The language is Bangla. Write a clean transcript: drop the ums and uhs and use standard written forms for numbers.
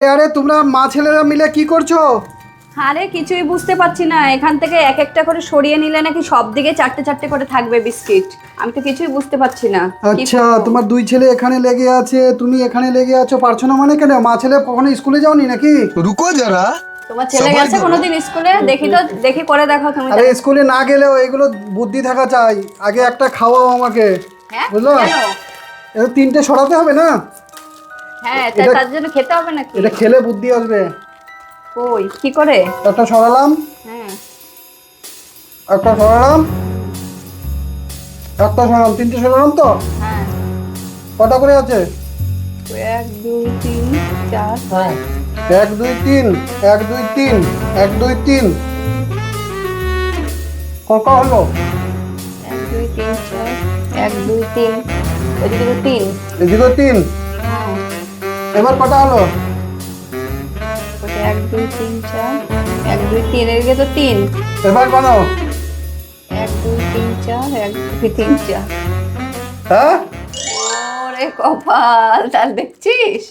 আরে তোমরা মা ছেলেরা মিলে কি করছো? আরে কিছুই বুঝতে পারছি না, এখান থেকে এক একটা করে সরিয়ে নিলে নাকি সব দিকে চারটে চারটে করে থাকবে বিস্কিট। আমি তো কিছুই বুঝতে পারছি না কি আচ্ছা, করবো? তোমার দুই ছেলে এখানে লেগে আছে, তুমি এখানে লেগে আছো, পারছো না মানে কেন? মা ছেলে কখনো স্কুলে যাওনি নাকি? रुको जरा। তোমার ছেলে সবাই গেছে করো। কোনোদিন স্কুলে? দেখি তো, দেখি করে দেখো তুমি। আরে স্কুলে না গেলেও এগুলো বুদ্ধি থাকা চাই। আগে একটা খাওয়াও আমাকে, হ্যাঁ বুঝলো? কেন? এটা তিনটে সরাতে হবে না? হ্যাঁ এটা- তার জন্য খেতে হবে নাকি? এটা খেলে বুদ্ধি আসবে। কই কি করে? একটা সরালাম, হ্যাঁ একটা সরালাম, একটা সরালাম, তিনটে সরালাম তো? হ্যাঁ, কটা করে আছে? 1 2 3 4। হ্যাঁ, 1 2 3, 1 2 3, 1 2 3। কটা হলো? 1 2 3 4, 1 2 3, ওইদিকে তো 3। এদিকে 3। হ্যাঁ এবার কটা হলো? ওটা 1 2 3 4, 1 2 3, এদিকে তো 3। এবার কত? 1 2 3 4, 1 2 3 4। হ্যাঁ, ওরে কপাল, তাহলে দেখছিস